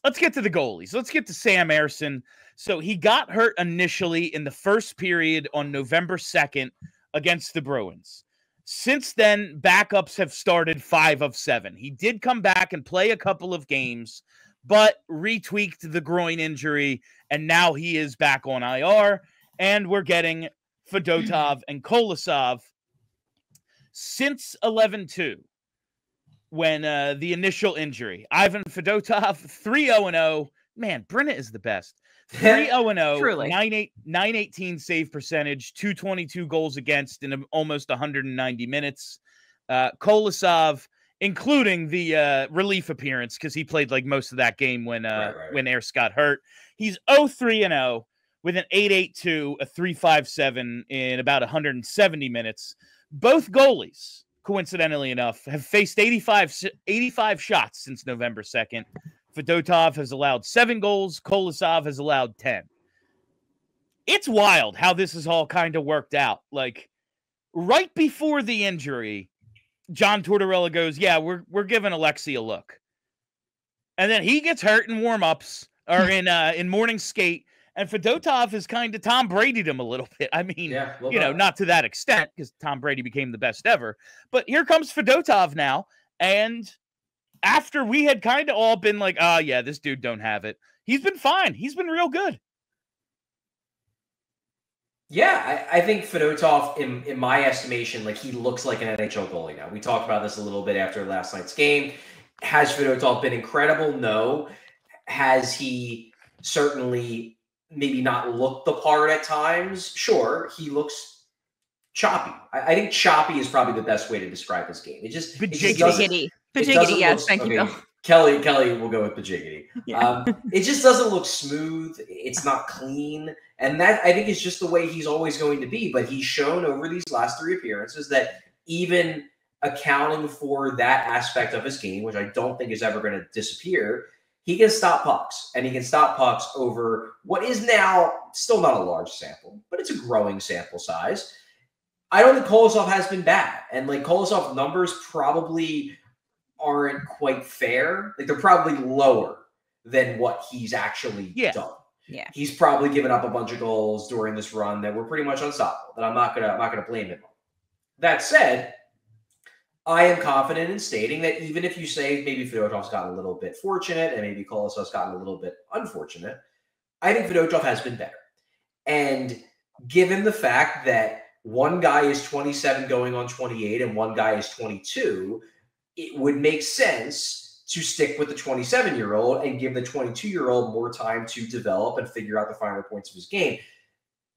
let's get to the goalies. Let's get to Sam Ersson. So he got hurt initially in the first period on November 2nd against the Bruins. Since then, backups have started 5 of 7. He did come back and play a couple of games, but retweaked the groin injury, and now he is back on IR, and we're getting Fedotov and Kolosov. Since 11-2, when the initial injury, Ivan Fedotov, 3-0-0. Man, Brenna is the best. 3-0-0, Truly. 918 save percentage, 222 goals against in almost 190 minutes. Kolosov, including the relief appearance, because he played like most of that game when Ers got hurt. He's 0-3-0 with an 8.82, a 3.57 in about 170 minutes. Both goalies, coincidentally enough, have faced 85 shots since November 2nd. Fedotov has allowed 7 goals. Kolosov has allowed 10. It's wild how this has all kind of worked out. Like, right before the injury, John Tortorella goes, yeah, we're giving Aleksei a look. And then he gets hurt in warm-ups, or in morning skate, and Fedotov has kind of Tom Brady'd him a little bit. I mean, not to that extent, because Tom Brady became the best ever. But here comes Fedotov now, and after we had kind of all been like, yeah, this dude don't have it, he's been fine. He's been real good. Yeah, I think Fedotov, in my estimation, like, he looks like an NHL goalie now. We talked about this a little bit after last night's game. Has Fedotov been incredible? No. Has he certainly maybe not looked the part at times? Sure, he looks choppy. I think choppy is probably the best way to describe his game. It just Pajiggity, yes, thank you, Bill. Kelly will go with pajiggity. Yeah. It just doesn't look smooth. It's not clean. And that, I think, is just the way he's always going to be. But he's shown over these last 3 appearances that even accounting for that aspect of his game, which I don't think is ever going to disappear, he can stop pucks. And he can stop pucks over what is now still not a large sample, but it's a growing sample size. I don't think Kolosov has been bad. And, like, Kolosov's numbers probably aren't quite fair. Like, they're probably lower than what he's actually done. Yeah. He's probably given up a bunch of goals during this run that were pretty much unstoppable, that I'm not gonna blame him on. That said, I am confident in stating that even if you say maybe Fedotov's gotten a little bit fortunate and maybe Kolosov's gotten a little bit unfortunate, I think Fedotov has been better. And given the fact that one guy is 27 going on 28 and one guy is 22, it would make sense to stick with the 27-year-old and give the 22-year-old more time to develop and figure out the finer points of his game.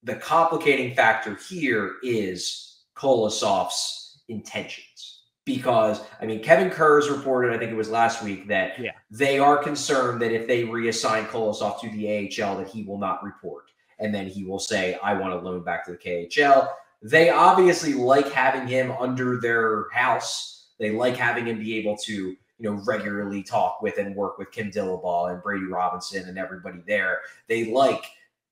The complicating factor here is Kolosov's intentions. Because, I mean, Kevin Kurz reported, I think it was last week, that they are concerned that if they reassign Kolosov to the AHL, that he will not report. And then he will say, I want to loan back to the KHL. They obviously like having him under their house. They like having him be able to, regularly talk with and work with Kim Dillabaugh and Brady Robinson and everybody there. They like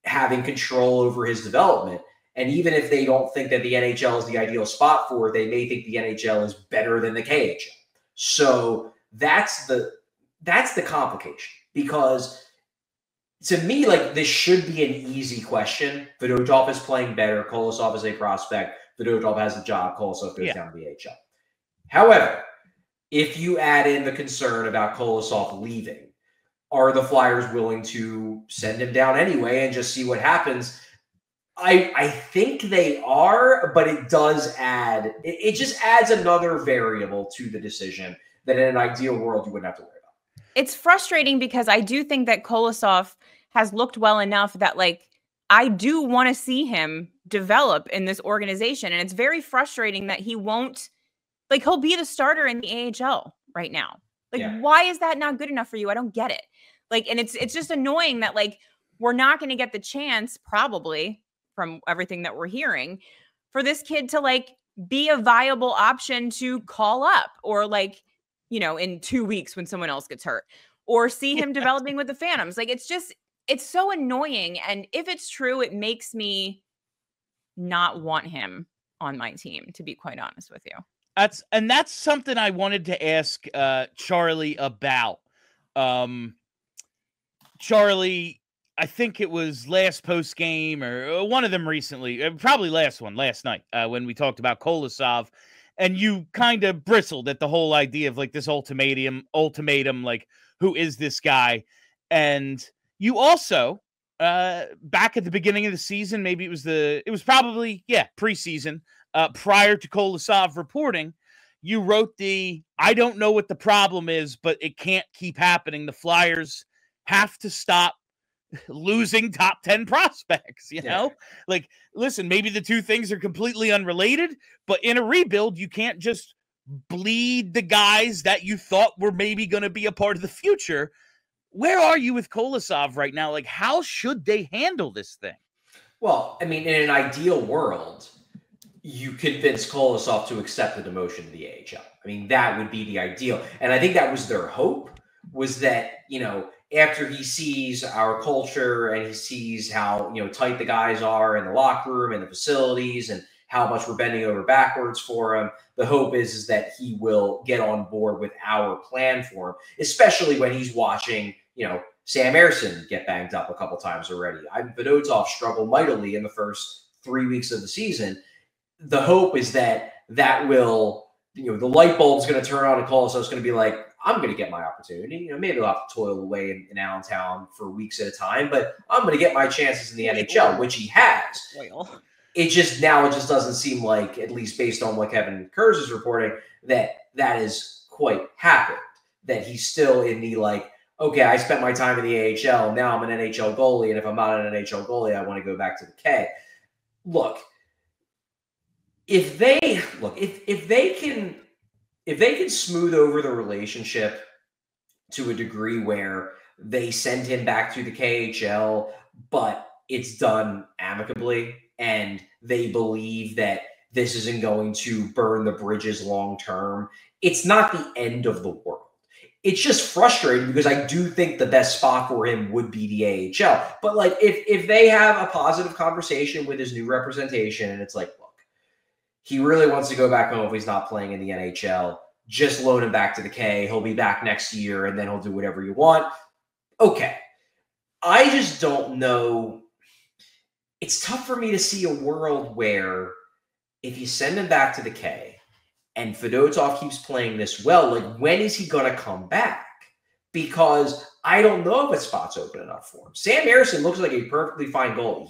having control over his development. And even if they don't think that the NHL is the ideal spot for it, they may think the NHL is better than the KHL. So that's the complication. Because to me, like, this should be an easy question. Fedotov is playing better. Kolosov is a prospect. Fedotov has a job. Kolosov goes down to the AHL. However, if you add in the concern about Kolosov leaving, are the Flyers willing to send him down anyway and just see what happens? I think they are, but it does add – it just adds another variable to the decision that in an ideal world you wouldn't have to worry about. It's frustrating because I do think that Kolosov has looked well enough that, like, I do want to see him develop in this organization. And it's very frustrating that he won't – like, he'll be the starter in the AHL right now. Like, why is that not good enough for you? I don't get it. Like, and it's just annoying that, like, we're not going to get the chance, probably, from everything that we're hearing, for this kid to, like, be a viable option to call up or, like, in 2 weeks when someone else gets hurt, or see him developing with the Phantoms. Like, it's so annoying. And if it's true, it makes me not want him on my team, to be quite honest with you. That's something I wanted to ask Charlie about. Charlie, I think it was last post game or one of them recently, probably last night, when we talked about Kolosov, and you kind of bristled at the whole idea of like this ultimatum, like, who is this guy? And you also, back at the beginning of the season, maybe it was probably preseason, prior to Kolosov reporting, you wrote I don't know what the problem is, but it can't keep happening. The Flyers have to stop losing top 10 prospects, you know? Like, listen, maybe the two things are completely unrelated, but in a rebuild, you can't just bleed the guys that you thought were maybe going to be a part of the future. Where are you with Kolosov right now? Like, how should they handle this thing? Well, I mean, in an ideal world, you convince Kolosov to accept the demotion to the AHL. I mean, that would be the ideal. And I think that was their hope, was that, you know, after he sees our culture and he sees how, you know, tight the guys are in the locker room and the facilities and how much we're bending over backwards for him, the hope is that he will get on board with our plan for him, especially when he's watching, you know, Sam Ersson get banged up a couple times already. Ivan Fedotov struggled mightily in the first 3 weeks of the season. The hope is that will, you know, the light bulb's going to turn on and Kolosov's going to be like, I'm going to get my opportunity. You know, maybe I'll have to toil away in Allentown for weeks at a time, but I'm going to get my chances in the NHL, which he has. It just doesn't seem like, at least based on what Kevin Kurz is reporting, that is quite happened. That he's still in the like, okay, I spent my time in the AHL. Now I'm an NHL goalie, and if I'm not an NHL goalie, I want to go back to the K. Look, if they can smooth over the relationship to a degree where they send him back to the KHL, but it's done amicably, and they believe that this isn't going to burn the bridges long term, it's not the end of the world. It's just frustrating because I do think the best spot for him would be the AHL. But like if they have a positive conversation with his new representation and it's like, look, he really wants to go back home if he's not playing in the NHL, just loan him back to the K. He'll be back next year and then he'll do whatever you want. Okay. I just don't know. It's tough for me to see a world where if you send him back to the K and Fedotov keeps playing this well, like when is he going to come back? Because I don't know if a spot's open enough for him. Sam Ersson looks like a perfectly fine goalie.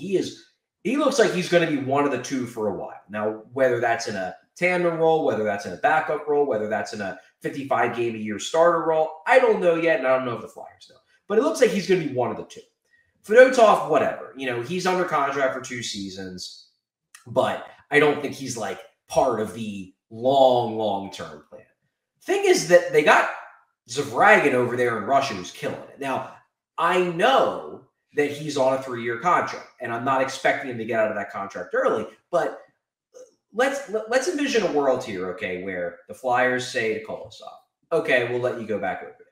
He looks like he's going to be one of the two for a while. Now, whether that's in a tandem role, whether that's in a backup role, whether that's in a 55-game-a-year starter role, I don't know yet, and I don't know if the Flyers know. But it looks like he's going to be one of the two. Fedotov, whatever. You know, he's under contract for 2 seasons, but I don't think he's like part of the long-term plan. Thing is that they got Zavragin over there in Russia who's killing it. Now, I know that he's on a 3-year contract, and I'm not expecting him to get out of that contract early, but let's envision a world here, okay, where the Flyers say to Kolosov, okay, we'll let you go back over there.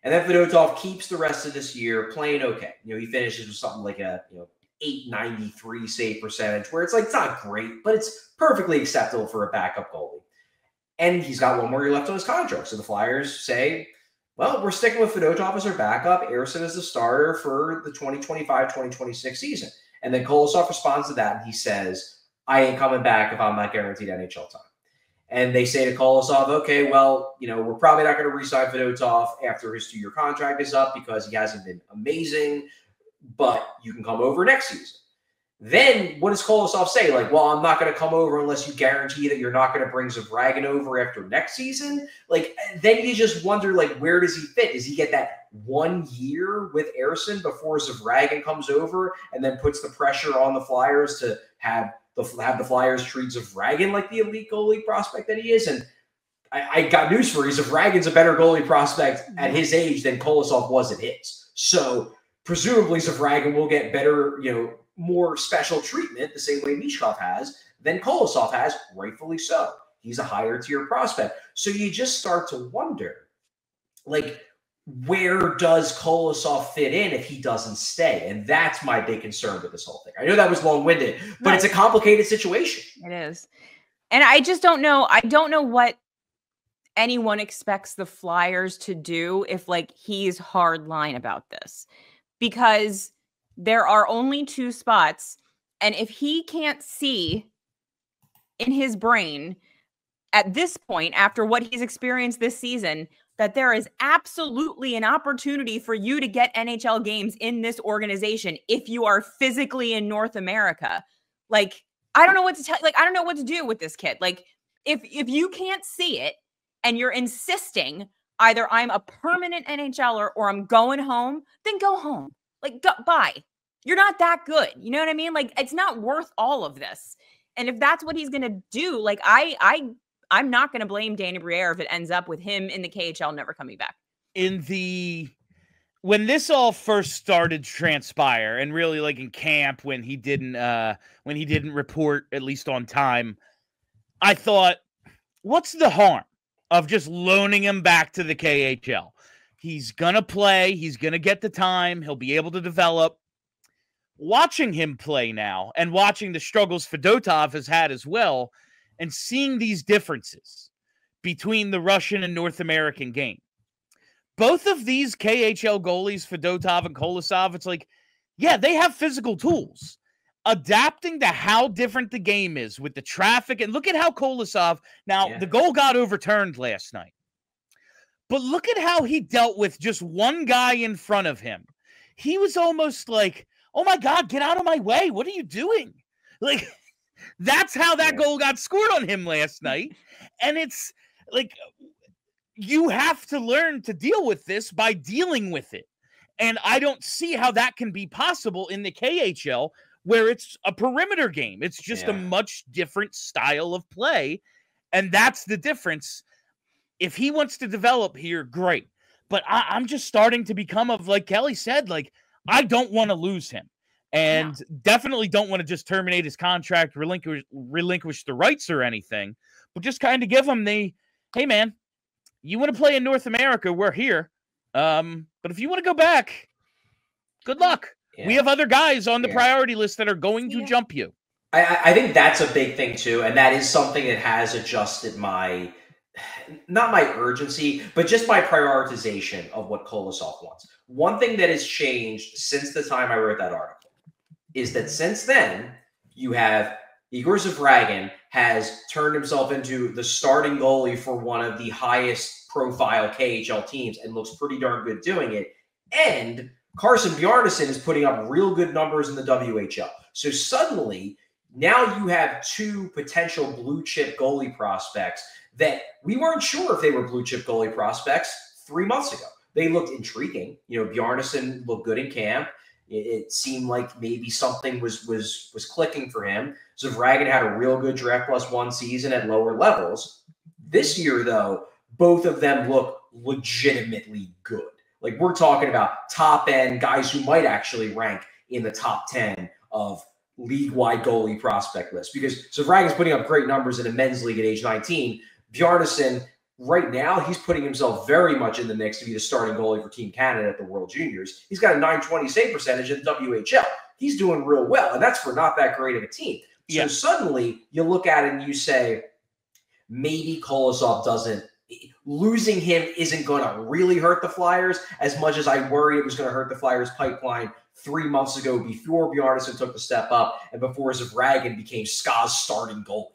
And then Fedotov keeps the rest of this year playing okay. You know, he finishes with something like a, you know, 893 save percentage, where it's like, it's not great, but it's perfectly acceptable for a backup goalie. And he's got 1 more year left on his contract. So the Flyers say, well, we're sticking with Fedotov as our backup. Ersson is the starter for the 2025-2026 season. And then Kolosov responds to that, and he says, I ain't coming back if I'm not guaranteed NHL time. And they say to Kolosov, okay, well, you know, we're probably not going to re-sign Fedotov after his 2-year contract is up because he hasn't been amazing, but you can come over next season. Then what does Kolosov say? Like, well, I'm not going to come over unless you guarantee that you're not going to bring Zavragin over after next season. Like, then you just wonder, like, where does he fit? Does he get that 1 year with Ersson before Zavragin comes over and then puts the pressure on the Flyers to have the Flyers treat Zavragin like the elite goalie prospect that he is? And I got news for you. Zavragin's a better goalie prospect at his age than Kolosov was at his. So presumably Zavragin will get better, you know, more special treatment the same way michkov has than Kolosov has, rightfully so. He's a higher tier prospect. So you just start to wonder, like, where does Kolosov fit in if he doesn't stay? And that's my big concern with this whole thing. I know that was long-winded, but it's a complicated situation. It is. And I just don't know. I don't know what anyone expects the Flyers to do if like he's hard line about this, because there are only 2 spots. And if he can't see in his brain at this point, after what he's experienced this season, that there is absolutely an opportunity for you to get NHL games in this organization if you are physically in North America. Like, I don't know what to tell. Like, I don't know what to do with this kid. Like, if you can't see it and you're insisting either I'm a permanent NHLer or I'm going home, then go home. Like, bye. You're not that good. You know what I mean? Like, it's not worth all of this. And if that's what he's going to do, like, I'm not going to blame Danny Briere if it ends up with him in the KHL never coming back. When this all first started to transpire, and really like in camp when he didn't report at least on time, I thought, what's the harm of just loaning him back to the KHL? He's going to play. He's going to get the time. He'll be able to develop. Watching him play now and watching the struggles Fedotov has had as well, and seeing these differences between the Russian and North American game. Both of these KHL goalies, Fedotov and Kolosov, it's like, yeah, they have physical tools. Adapting to how different the game is with the traffic. And look at how Kolosov, the goal got overturned last night. But look at how he dealt with just one guy in front of him. He was almost like, oh my God, get out of my way. What are you doing? Like, that's how that goal got scored on him last night. And it's like, you have to learn to deal with this by dealing with it. And I don't see how that can be possible in the KHL, where it's a perimeter game. It's just a much different style of play. And that's the difference. If he wants to develop here, great. But I'm just starting to become of, like Kelly said, like, I don't want to lose him. And definitely don't want to just terminate his contract, relinquish the rights or anything, but just kind of give him the, hey, man, you want to play in North America, we're here. But if you want to go back, good luck. Yeah. We have other guys on the priority list that are going to jump you. I think that's a big thing, too. And that is something that has adjusted not my urgency, but just my prioritization of what Kolosov wants. One thing that has changed since the time I wrote that article is that since then, you have Igor Zavragin has turned himself into the starting goalie for one of the highest profile KHL teams and looks pretty darn good doing it. And Carson Bjarnason is putting up real good numbers in the WHL. So suddenly, now you have 2 potential blue chip goalie prospects that we weren't sure if they were blue chip goalie prospects 3 months ago. They looked intriguing. You know, Bjarnason looked good in camp. It seemed like maybe something was clicking for him. Zavragin had a real good Draft Plus 1 season at lower levels. This year, though, both of them look legitimately good. Like, we're talking about top-end guys who might actually rank in the top 10 of league-wide goalie prospect list, because Zavragin's putting up great numbers in a men's league at age 19. Bjarnason, right now, he's putting himself very much in the mix to be the starting goalie for Team Canada at the World Juniors. He's got a .920 save percentage in the WHL. He's doing real well, and that's for not that great of a team. So suddenly, you look at it and you say, maybe Kolosov doesn't – losing him isn't going to really hurt the Flyers as much as I worry it was going to hurt the Flyers' pipeline 3 months ago before Bjarnason took the step up and before Zavragin became SKA's starting goalie.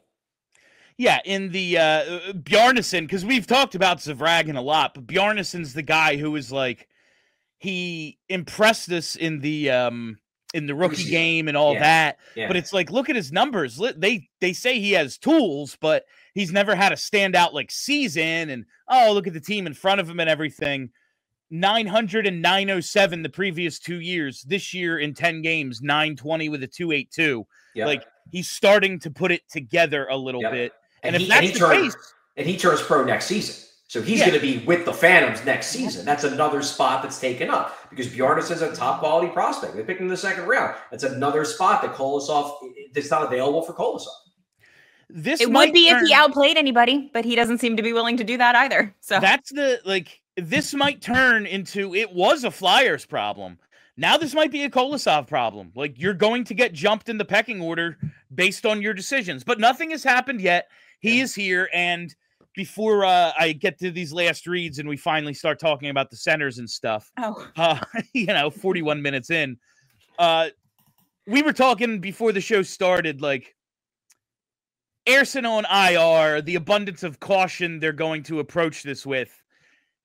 Yeah, in the Bjarnason, because we've talked about Zavragin a lot, but Bjarnason's the guy who is like, he impressed us in the rookie game and all that. Yeah. But it's like, look at his numbers. They say he has tools, but he's never had a standout like season. And look at the team in front of him and everything. 900 and 907 the previous 2 years. This year in 10 games, 920 with a 282. Yep. Like, he's starting to put it together a little bit. And if that's the case, and he turns pro next season. So he's going to be with the Phantoms next season. That's another spot that's taken up because Bjarnason's a top quality prospect. They picked him in the second round. That's another spot that Kolosov that's not available for Kolosov. It would be if he outplayed anybody, but he doesn't seem to be willing to do that either. So that's this might turn into, it was a Flyers problem. Now this might be a Kolosov problem. Like, you're going to get jumped in the pecking order based on your decisions, but nothing has happened yet. He is here, and before I get to these last reads and we finally start talking about the centers and stuff. 41 minutes in, we were talking before the show started, like Ersson on IR, the abundance of caution they're going to approach this with.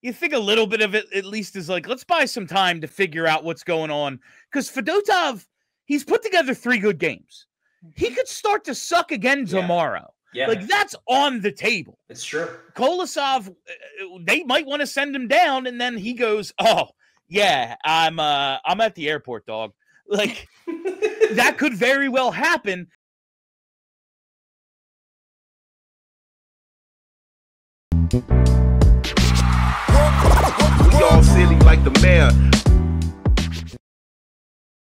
You think a little bit of it at least is like, let's buy some time to figure out what's going on. Because Fedotov, he's put together 3 good games. He could start to suck again tomorrow. Yeah. Like, that's on the table. It's true. Kolosov, they might want to send him down, and then he goes, oh, yeah, I'm at the airport, dog. Like, that could very well happen. We all silly like the mayor.